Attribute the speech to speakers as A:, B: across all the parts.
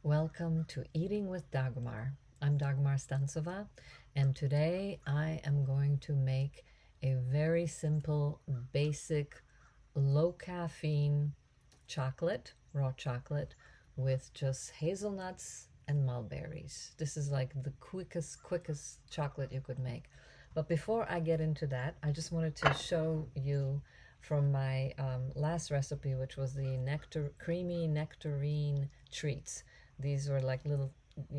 A: Welcome to Eating with Dagmar. I'm Dagmar Stansova, and today I am going to make a very simple, basic, low caffeine chocolate, raw chocolate, with just hazelnuts and mulberries. This is like the quickest chocolate you could make. But before I get into that, I just wanted to show you from my last recipe, which was the creamy nectarine treats. These were like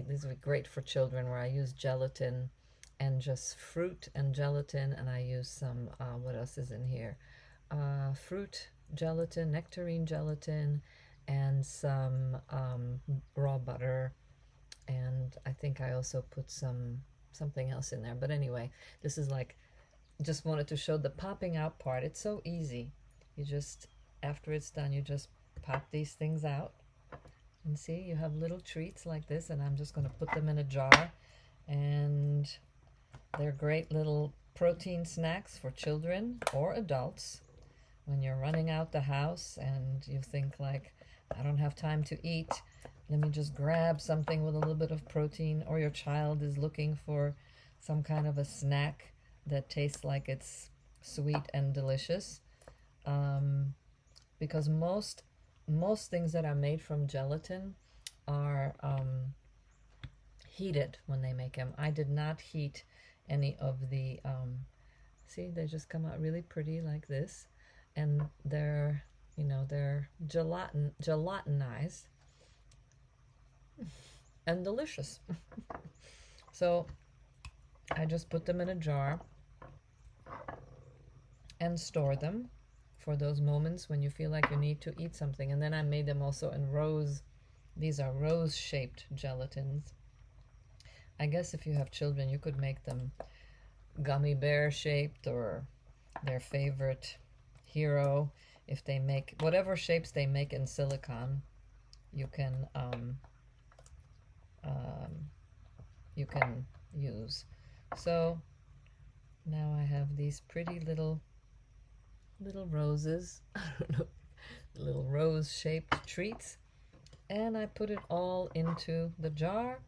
A: these are great for children, where I use gelatin and just fruit and gelatin, and I use some, what else is in here? Fruit gelatin, nectarine gelatin, and some raw butter, and I think I also put something else in there. But anyway, this is like, just wanted to show the popping out part. It's so easy. You just, after it's done, you just pop these things out. And see, you have little treats like this, and I'm just going to put them in a jar. And they're great little protein snacks for children or adults when you're running out the house and you think like, I don't have time to eat. Let me just grab something with a little bit of protein. Or your child is looking for some kind of a snack that tastes like it's sweet and delicious. Because most things that are made from gelatin are heated when they make them. I did not heat any of the, see, they just come out really pretty like this. And they're, they're gelatinized and delicious. So I just put them in a jar and store them for those moments when you feel like you need to eat something. And then I made them also in rose. These are rose-shaped gelatins. I guess if you have children, you could make them gummy bear-shaped, or their favorite hero. If they make whatever shapes they make in silicone, you can use. So now I have these pretty little roses, I don't know, little rose-shaped treats, and I put it all into the jar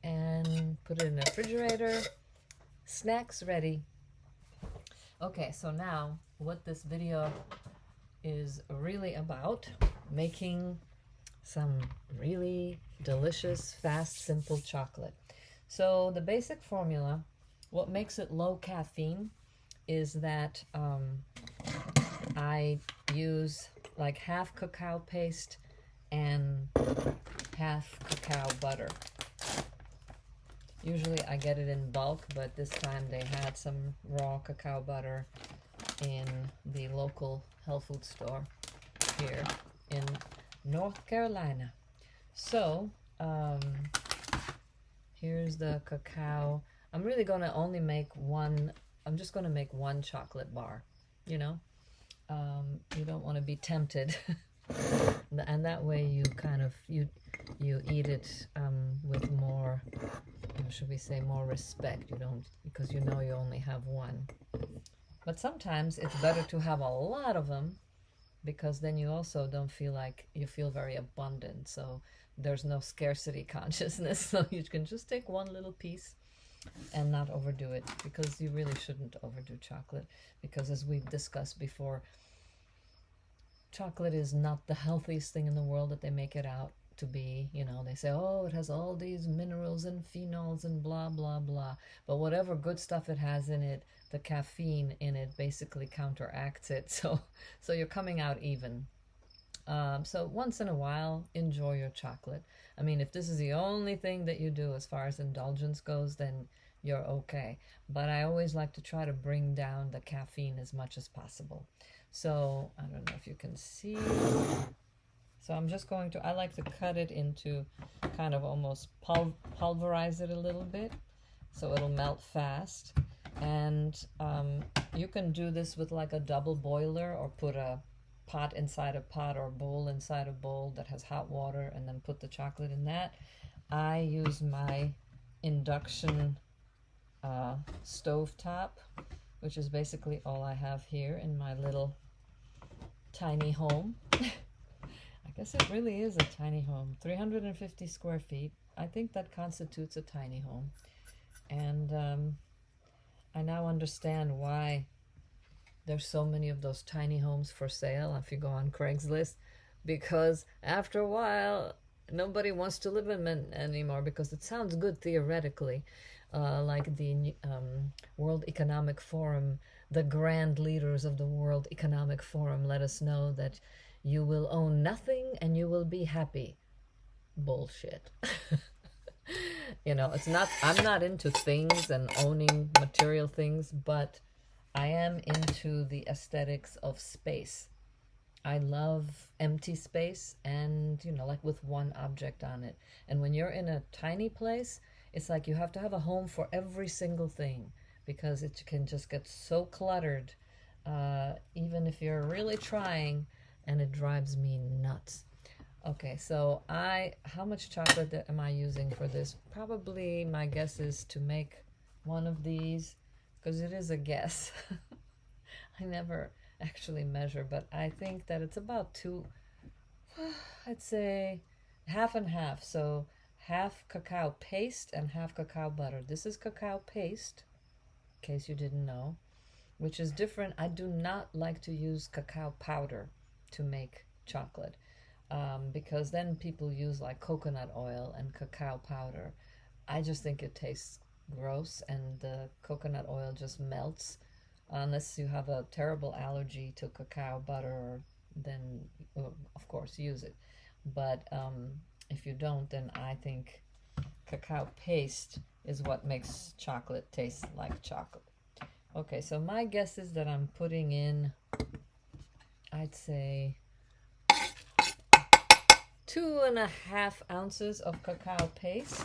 A: and put it in the refrigerator. Snacks ready. Okay, so now what this video is really about, making some really delicious, fast, simple chocolate. So the basic formula, what makes it low caffeine, is that I use like half cacao paste and half cacao butter. Usually I get it in bulk, but this time they had some raw cacao butter in the local health food store here in North Carolina. So here's the cacao. I'm really going to only make one. I'm just going to make one chocolate bar, you don't want to be tempted. And that way you kind of, you eat it with more, should we say, more respect. You don't, because you only have one. But sometimes it's better to have a lot of them, because then you also don't feel like, you feel very abundant. So there's no scarcity consciousness. So you can just take one little piece and not overdo it, because you really shouldn't overdo chocolate, because as we've discussed before, chocolate is not the healthiest thing in the world that they make it out to be. They say, oh, it has all these minerals and phenols and blah blah blah, but whatever good stuff it has in it, the caffeine in it basically counteracts it. So you're coming out even. So once in a while, enjoy your chocolate. I mean, if this is the only thing that you do as far as indulgence goes, then you're okay. But I always like to try to bring down the caffeine as much as possible. So I don't know if you can see. So I'm just going to, I like to cut it into kind of almost pulverize it a little bit so it'll melt fast. And you can do this with like a double boiler, or put a pot inside a pot, or a bowl inside a bowl that has hot water, and then put the chocolate in that. I use my induction stove top, which is basically all I have here in my little tiny home. I guess it really is a tiny home. 350 square feet. I think that constitutes a tiny home. And I now understand why there's so many of those tiny homes for sale if you go on Craigslist, because after a while nobody wants to live in them anymore, because it sounds good theoretically, like the World Economic Forum, the grand leaders of the World Economic Forum let us know that you will own nothing and you will be happy. Bullshit. You know, it's not, I'm not into things and owning material things, but I am into the aesthetics of space. I love empty space and, you know, like with one object on it. And when you're in a tiny place, it's like you have to have a home for every single thing, because it can just get so cluttered, even if you're really trying, and it drives me nuts. Okay, so how much chocolate am I using for this? Probably my guess is to make one of these, because it is a guess. I never actually measure, but I think that it's about I'd say half and half. So half cacao paste and half cacao butter. This is cacao paste, in case you didn't know, which is different. I do not like to use cacao powder to make chocolate. Because then people use like coconut oil and cacao powder. I just think it tastes gross, and the coconut oil just melts. Unless you have a terrible allergy to cacao butter, then of course use it. But if you don't, then I think cacao paste is what makes chocolate taste like chocolate. Okay, so my guess is that I'm putting in, I'd say, 2.5 ounces of cacao paste.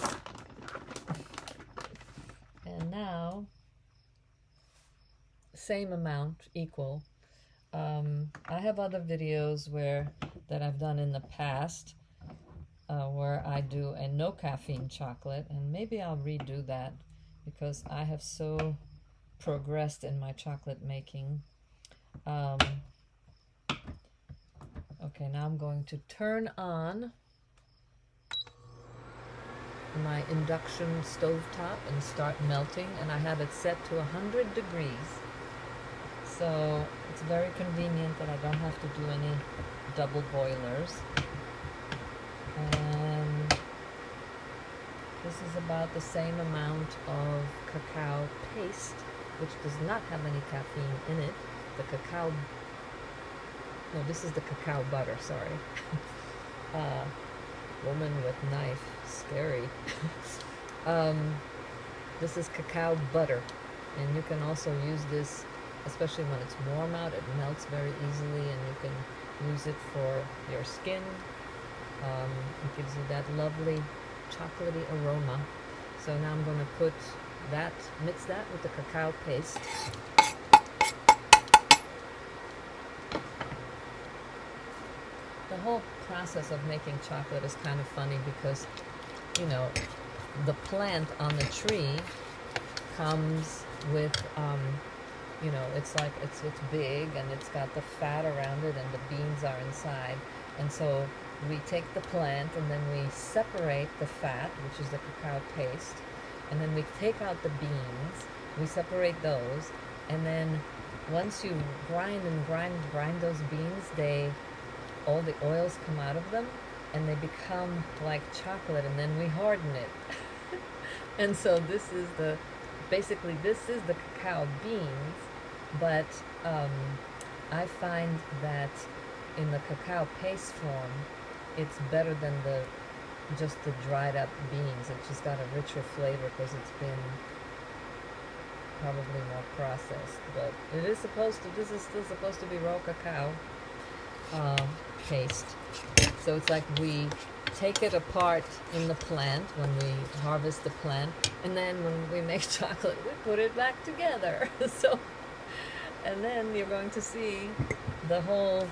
A: And now, same amount, equal. I have other videos that I've done in the past, where I do a no caffeine chocolate, and maybe I'll redo that, because I have so progressed in my chocolate making. Okay, now I'm going to turn on my induction stovetop and start melting, and I have it set to 100 degrees. So it's very convenient that I don't have to do any double boilers. And this is about the same amount of cacao paste, which does not have any caffeine in it. The cacao, no, this is the cacao butter, sorry. Woman with knife, scary. This is cacao butter, and you can also use this, especially when it's warm out. It melts very easily, and you can use it for your skin. It gives you that lovely chocolatey aroma. So now I'm going to put that, mix that with the cacao paste. The whole process of making chocolate is kind of funny, because, you know, the plant on the tree comes with, you know, it's like, it's big, and it's got the fat around it, and the beans are inside. And so we take the plant, and then we separate the fat, which is the cacao paste, and then we take out the beans, we separate those, and then once you grind those beans, all the oils come out of them, and they become like chocolate, and then we harden it. And so this is basically this is the cacao beans, but I find that in the cacao paste form, it's better than just the dried up beans. It's just got a richer flavor, because it's been probably more processed. But this is still supposed to be raw cacao paste. So it's like we take it apart in the plant when we harvest the plant, and then when we make chocolate, we put it back together. So, and then you're going to see the whole,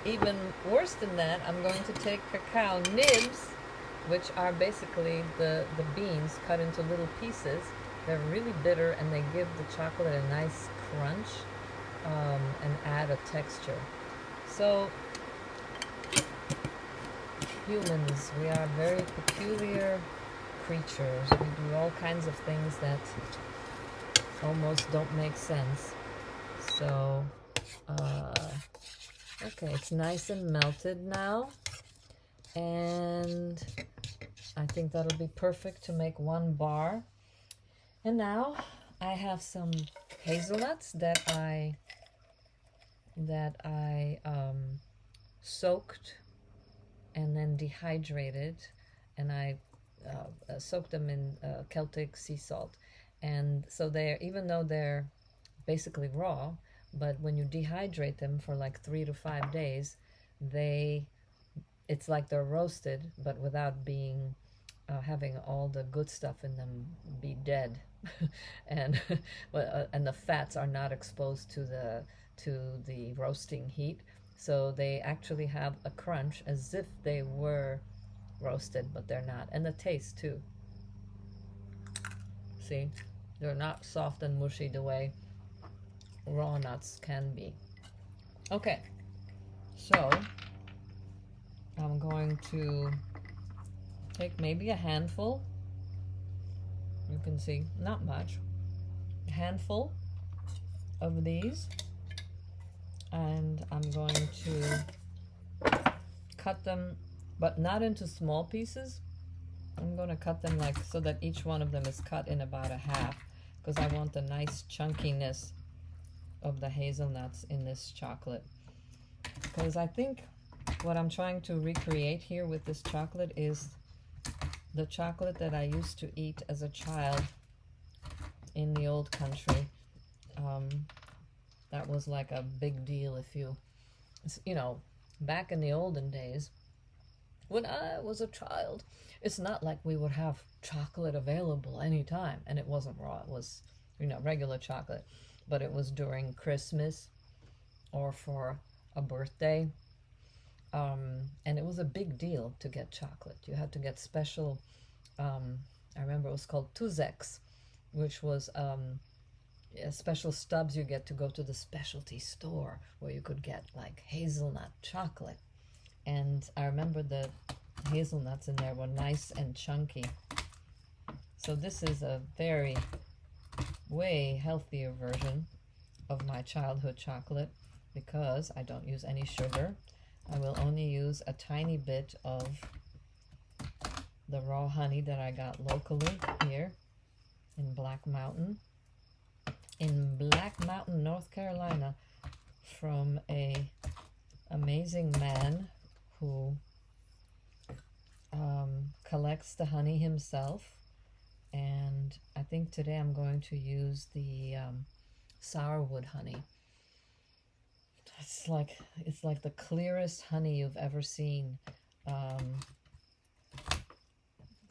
A: even worse than that, I'm going to take cacao nibs, which are basically the beans cut into little pieces. They're really bitter, and they give the chocolate a nice crunch, and add a texture. So humans, we are very peculiar creatures. We do all kinds of things that almost don't make sense. So, okay, it's nice and melted now. And I think that'll be perfect to make one bar. And now I have some hazelnuts that I soaked and then dehydrated, and I soaked them in Celtic sea salt. And so they're, even though they're basically raw, but when you dehydrate them for like 3 to 5 days, it's like they're roasted, but without being having all the good stuff in them be dead, and and the fats are not exposed to the roasting heat, so they actually have a crunch as if they were roasted, but they're not. And the taste too. See, they're not soft and mushy the way raw nuts can be. Okay, so I'm going to take maybe a handful. You can see, not much. A handful of these. And I'm going to cut them, but not into small pieces. I'm going to cut them like so that each one of them is cut in about a half, because I want the nice chunkiness of the hazelnuts in this chocolate. Because I think what I'm trying to recreate here with this chocolate is the chocolate that I used to eat as a child in the old country. That was like a big deal if you know, back in the olden days, when I was a child, it's not like we would have chocolate available anytime. And it wasn't raw, it was, you know, regular chocolate. But it was during Christmas or for a birthday. And it was a big deal to get chocolate. You had to get special, I remember it was called tuzeks, which was special stubs you get to go to the specialty store where you could get like hazelnut chocolate. And I remember the hazelnuts in there were nice and chunky. So this is a very way healthier version of my childhood chocolate, because I don't use any sugar. I will only use a tiny bit of the raw honey that I got locally here in Black Mountain, North Carolina, from a amazing man who collects the honey himself. And I think today I'm going to use the sourwood honey. It's like the clearest honey you've ever seen.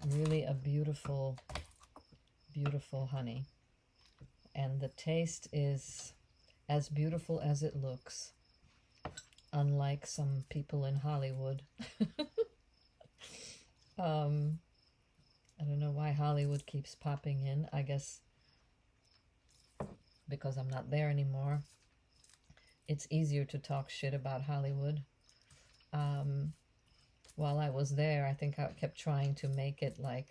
A: Really a beautiful, beautiful honey. And the taste is as beautiful as it looks, unlike some people in Hollywood. I don't know why Hollywood keeps popping in. I guess because I'm not there anymore. It's easier to talk shit about Hollywood. While I was there, I think I kept trying to make it like,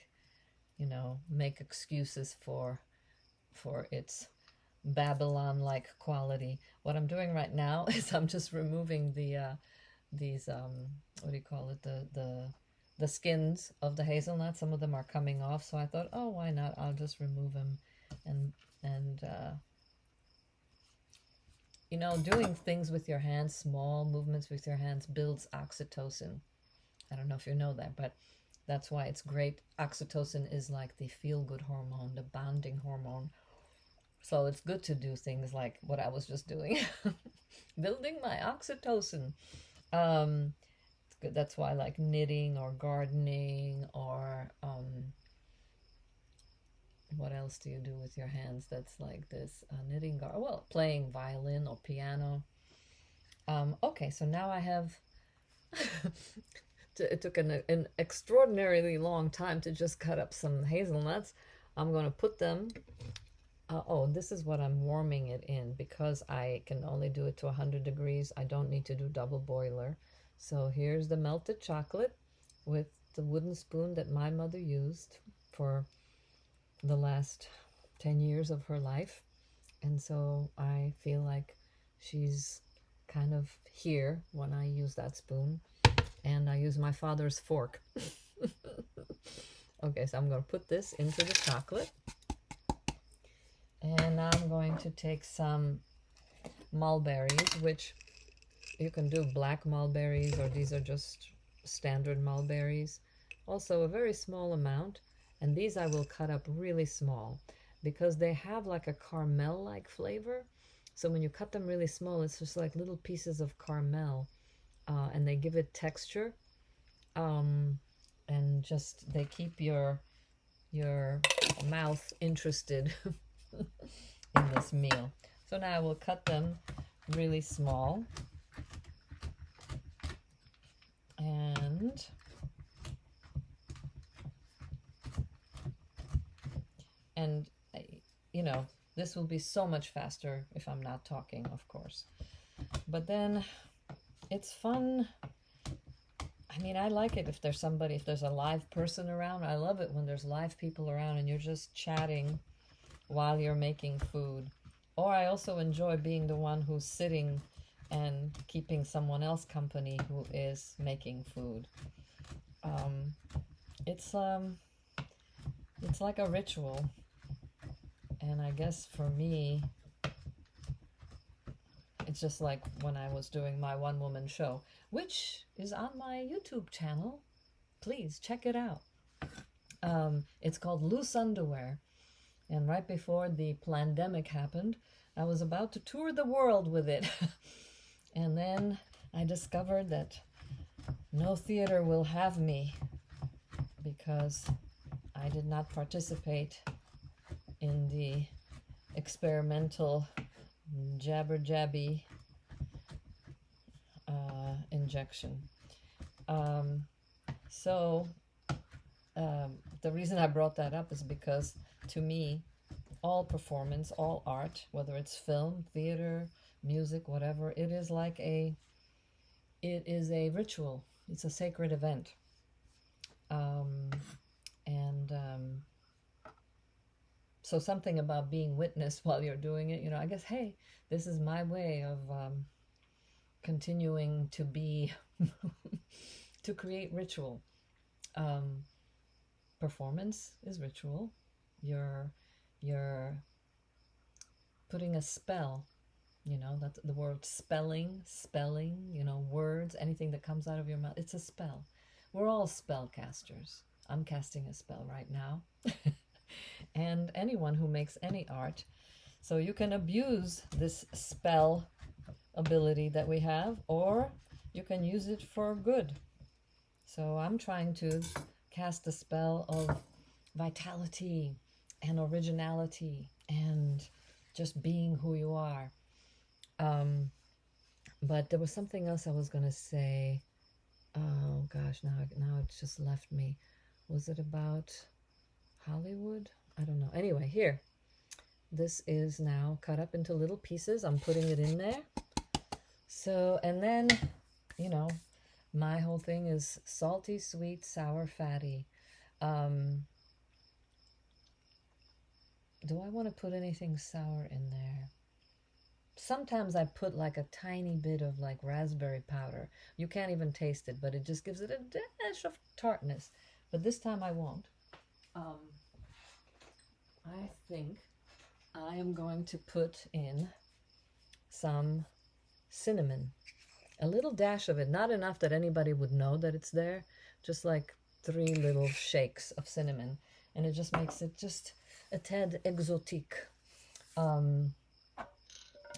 A: you know, make excuses for its Babylon-like quality. What I'm doing right now is I'm just removing these what do you call it, the skins of the hazelnut. Some of them are coming off, so I thought, oh, why not? I'll just remove them. And you know, doing things with your hands, small movements with your hands, builds oxytocin. I don't know if you know that, but that's why it's great. Oxytocin is like the feel-good hormone, the bonding hormone. So it's good to do things like what I was just doing, building my oxytocin. It's good. That's why I like knitting or gardening or what else do you do with your hands that's like this? Knitting, well, playing violin or piano. Okay, so now I have... It took an extraordinarily long time to just cut up some hazelnuts. I'm going to put them... oh, this is what I'm warming it in, because I can only do it to 100 degrees. I don't need to do double boiler. So here's the melted chocolate. with the wooden spoon that my mother used for the last 10 years of her life. And so I feel like she's kind of here when I use that spoon. And I use my father's fork. Okay, so I'm going to put this into the chocolate. And now I'm going to take some mulberries, which you can do black mulberries, or these are just standard mulberries. Also a very small amount. And these I will cut up really small because they have like a caramel-like flavor. So when you cut them really small, it's just like little pieces of caramel, and they give it texture, and just they keep your mouth interested in this meal. So now I will cut them really small, and you know, this will be so much faster if I'm not talking, of course. But then it's fun. I mean, I like it if there's somebody, if there's a live person around. I love it when there's live people around and you're just chatting while you're making food. Or I also enjoy being the one who's sitting and keeping someone else company who is making food. It's like a ritual. And I guess for me, it's just like when I was doing my one-woman show, which is on my YouTube channel. Please check it out. It's called Loose Underwear. And right before the pandemic happened, I was about to tour the world with it. And then I discovered that no theater will have me because I did not participate in the experimental jabber-jabby injection. The reason I brought that up is because to me, all performance, all art, whether it's film, theater, music, whatever, it is a ritual. It's a sacred event. So something about being witnessed while you're doing it, you know, I guess, hey, this is my way of continuing to be, to create ritual. Performance is ritual. You're putting a spell, you know, that's the word spelling, you know, words, anything that comes out of your mouth, it's a spell. We're all spellcasters. I'm casting a spell right now. And anyone who makes any art. So you can abuse this spell ability that we have, or you can use it for good. So I'm trying to cast a spell of vitality and originality and just being who you are. But there was something else I was going to say. Oh gosh, now it's just left me. Was it about Hollywood? I don't know. Anyway, here. This is now cut up into little pieces. I'm putting it in there. So, and then, you know, my whole thing is salty, sweet, sour, fatty. Do I want to put anything sour in there? Sometimes I put like a tiny bit of like raspberry powder. You can't even taste it, but it just gives it a dash of tartness. But this time I won't. I think I am going to put in some cinnamon. A little dash of it, not enough that anybody would know that it's there. Just like 3 little shakes of cinnamon. And it just makes it just a tad exotique. All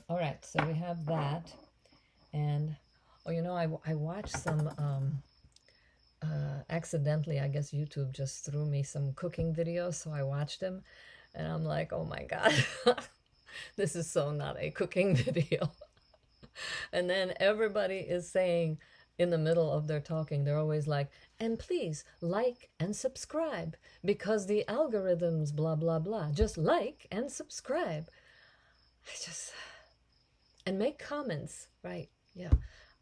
A: right, so we have that. And, oh, you know, I watched some, accidentally, I guess YouTube just threw me some cooking videos, so I watched them. And I'm like, oh my God, this is so not a cooking video. And then everybody is saying in the middle of their talking, they're always like, and please like and subscribe because the algorithms, blah, blah, blah. Just like and subscribe. And make comments, right? Yeah.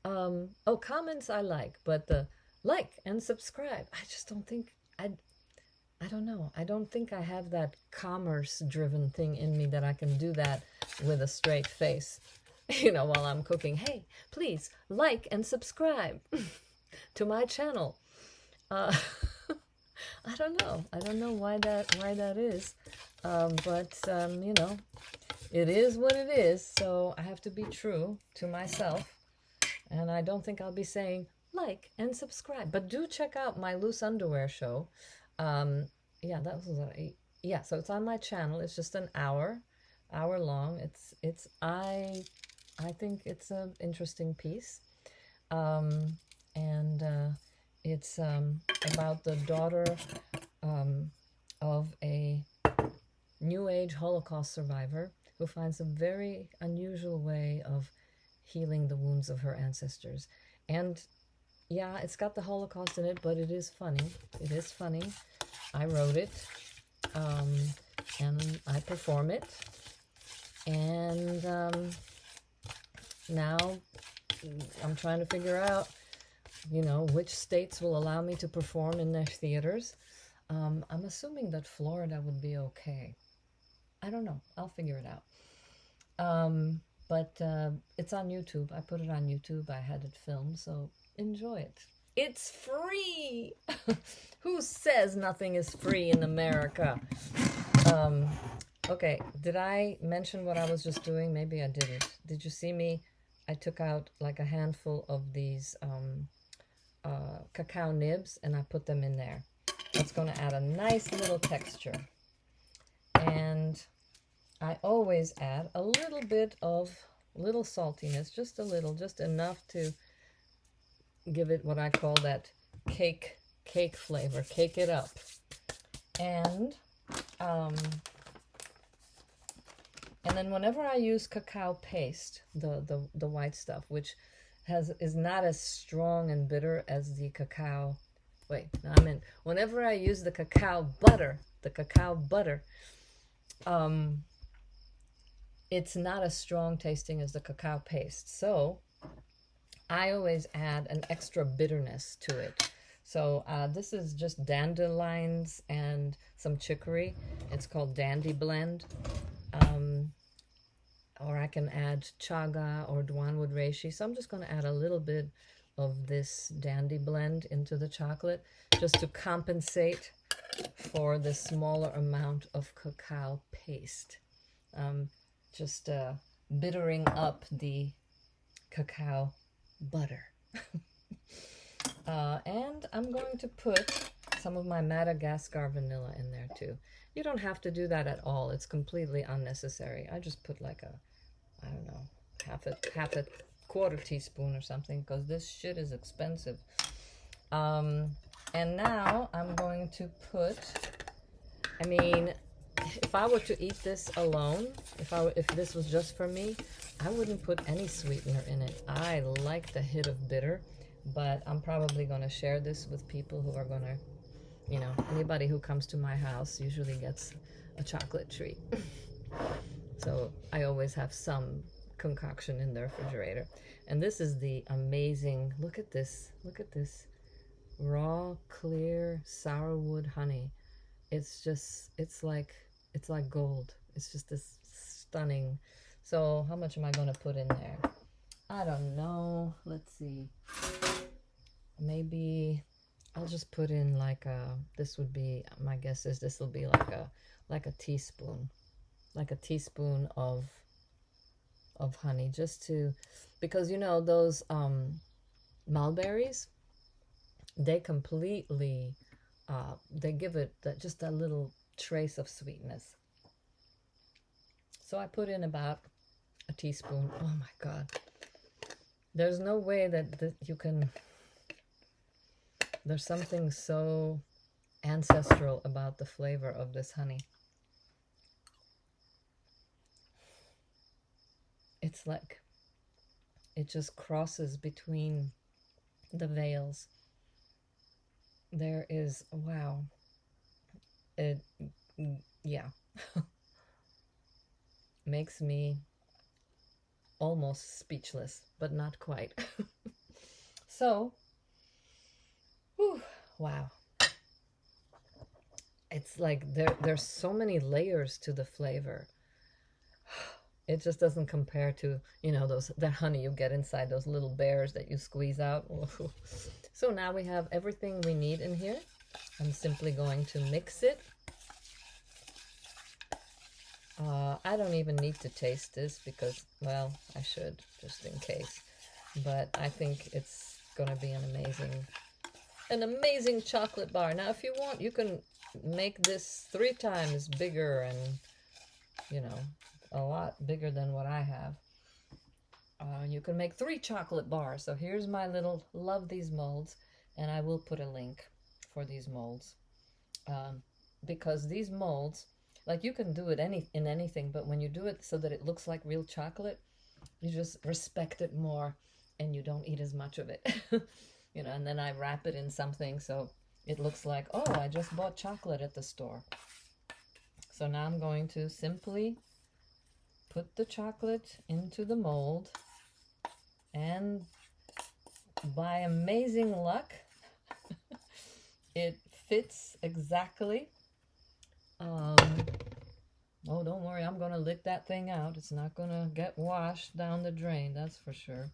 A: Oh, comments I like, but the like and subscribe. I just don't think I don't know. I don't think I have that commerce driven thing in me that I can do that with a straight face, while I'm cooking. Hey, please like and subscribe to my channel. Uh, I don't know. I don't know why that is. But it is what it is. So I have to be true to myself. And I don't think I'll be saying like and subscribe. But do check out my loose underwear show. Yeah, that was yeah. So it's on my channel. It's just an hour long. I think it's an interesting piece, and it's about the daughter of a New Age Holocaust survivor who finds a very unusual way of healing the wounds of her ancestors. And yeah, it's got the Holocaust in it, but it is funny. It is funny. I wrote it, and I perform it. And now I'm trying to figure out, which states will allow me to perform in their theaters. I'm assuming that Florida would be okay. I don't know. I'll figure it out. But it's on YouTube. I put it on YouTube. I had it filmed, so enjoy it. It's free! Who says nothing is free in America? Okay, did I mention what I was just doing? Maybe I didn't. Did you see me? I took out like a handful of these cacao nibs and I put them in there. That's going to add a nice little texture. And I always add a little bit of little saltiness, just a little, just enough to give it what I call that cake flavor, cake it up. And then whenever I use cacao paste, the white stuff, which is not as strong and bitter as the cacao. Wait, no, whenever I use the cacao butter, it's not as strong tasting as the cacao paste. So I always add an extra bitterness to it. So this is just dandelions and some chicory. It's called Dandy Blend. Or I can add chaga or Dwanwood reishi. So I'm just going to add a little bit of this Dandy Blend into the chocolate just to compensate for the smaller amount of cacao paste. Just bittering up the cacao butter. And I'm going to put some of my Madagascar vanilla in there too. You don't have to do that at all. It's completely unnecessary. I just put like I don't know, half a quarter teaspoon or something, because this shit is expensive. And now I'm going to put, if I were to eat this alone, if this was just for me, I wouldn't put any sweetener in it. I like the hit of bitter, but I'm probably going to share this with people who are going to, anybody who comes to my house usually gets a chocolate treat. So I always have some concoction in the refrigerator. And this is the amazing, look at this raw, clear sourwood honey. It's like gold. It's just this stunning. So how much am I going to put in there? I don't know. Let's see. Maybe I'll just put in like this would be, my guess is this will be like a teaspoon. Like a teaspoon of honey, just to, because those mulberries, they completely they give it just a little trace of sweetness. So I put in about a teaspoon. Oh my God, there's no way that you can, there's something so ancestral about the flavor of this honey. It's like it just crosses between the veils. There is, wow. Yeah. Makes me almost speechless, but not quite. So Wow. It's like there's so many layers to the flavor. It just doesn't compare to, you know, that honey you get inside those little bears that you squeeze out. So now we have everything we need in here. I'm simply going to mix it. I don't even need to taste this because, well, I should just in case. But I think it's gonna be an amazing chocolate bar. Now, if you want, you can make this 3 times bigger and, you know, a lot bigger than what I have. You can make 3 chocolate bars. So here's my little, love these molds, and I will put a link for these molds. Because these molds, like you can do it in anything, but when you do it so that it looks like real chocolate, you just respect it more and you don't eat as much of it. You know, and then I wrap it in something so it looks like, oh, I just bought chocolate at the store. So now I'm going to simply put the chocolate into the mold, and by amazing luck, it fits exactly. Oh, don't worry, I'm going to lick that thing out. It's not going to get washed down the drain, that's for sure.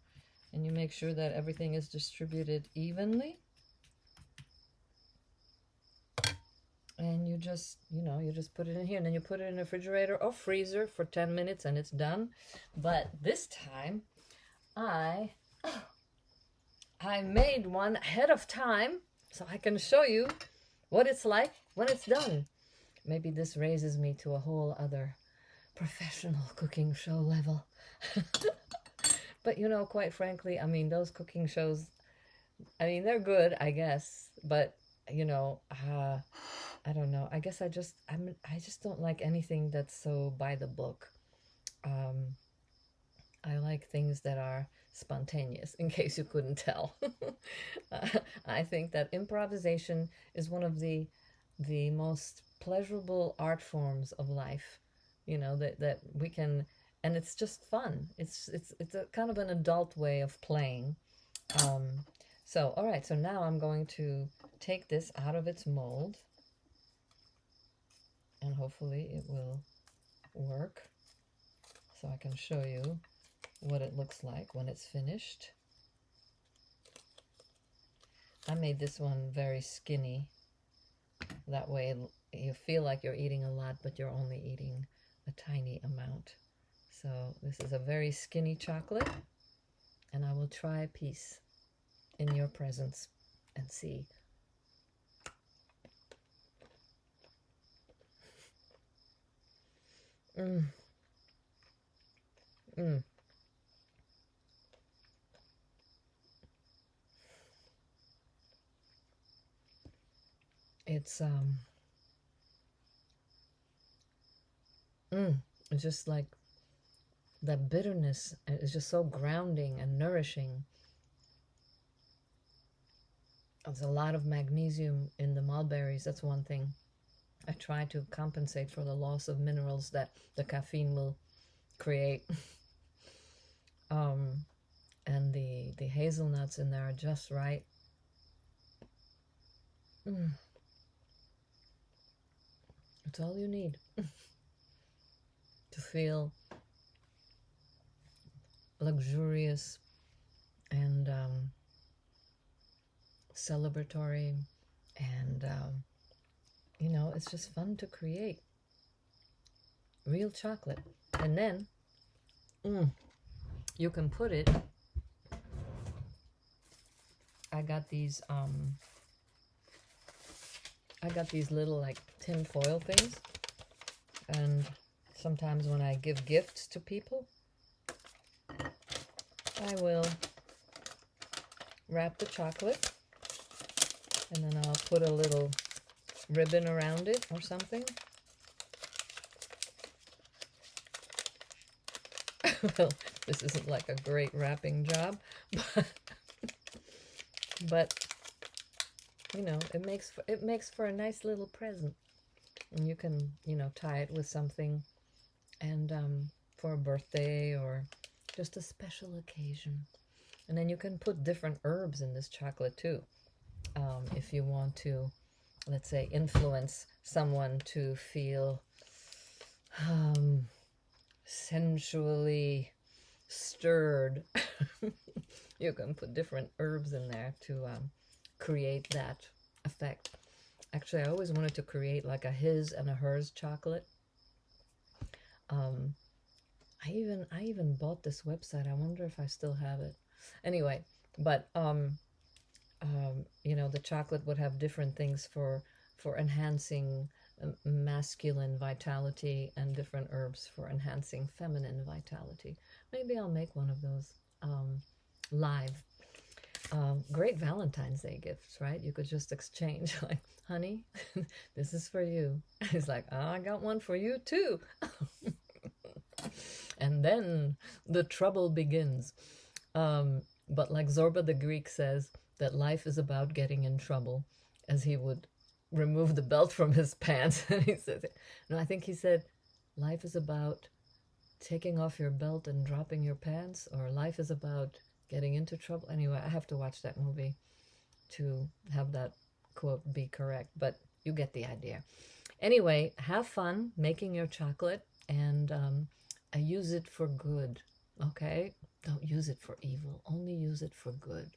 A: And you make sure that everything is distributed evenly. And you just, you know, you just put it in here, and then you put it in the refrigerator or freezer for 10 minutes and it's done. But this time, I made one ahead of time so I can show you what it's like when it's done. Maybe this raises me to a whole other professional cooking show level. But, you know, quite frankly, I mean, those cooking shows, I mean, they're good, I guess. But, you know, I don't know. I guess I just don't like anything that's so by the book. I like things that are spontaneous, in case you couldn't tell. I think that improvisation is one of the most pleasurable art forms of life, you know, that we can, and it's just fun. It's a kind of an adult way of playing. So, all right, so now I'm going to take this out of its mold, and hopefully it will work so I can show you what it looks like when it's finished. I made this one very skinny. That way you feel like you're eating a lot, but you're only eating a tiny amount. So this is a very skinny chocolate, and I will try a piece in your presence and see. It's just like the bitterness is just so grounding and nourishing. There's a lot of magnesium in the mulberries. That's one thing. I try to compensate for the loss of minerals that the caffeine will create. And the hazelnuts in there are just right. It's all you need to feel luxurious and celebratory, and you know, it's just fun to create real chocolate. And then you can put it, I got these little like tin foil things, and sometimes when I give gifts to people, I will wrap the chocolate, and then I'll put a little ribbon around it or something. Well, this isn't like a great wrapping job, but you know, it makes for a nice little present, and you can, you know, tie it with something, and for a birthday or just a special occasion. And then you can put different herbs in this chocolate too. if you want to, let's say, influence someone to feel sensually stirred, you can put different herbs in there to create that effect. Actually, I always wanted to create like a his and a hers chocolate. I even bought this website. I wonder if I still have it. Anyway, but you know, the chocolate would have different things for enhancing masculine vitality and different herbs for enhancing feminine vitality. Maybe I'll make one of those live. Great Valentine's Day gifts, right? You could just exchange, like, honey, this is for you. He's like, oh, I got one for you too. And then the trouble begins. But like Zorba the Greek says, that life is about getting in trouble, as he would remove the belt from his pants. And he says, no, I think he said, life is about taking off your belt and dropping your pants, or life is about getting into trouble. Anyway, I have to watch that movie to have that quote be correct, but you get the idea. Anyway, have fun making your chocolate, and use it for good, okay? Don't use it for evil. Only use it for good.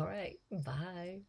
A: All right, bye.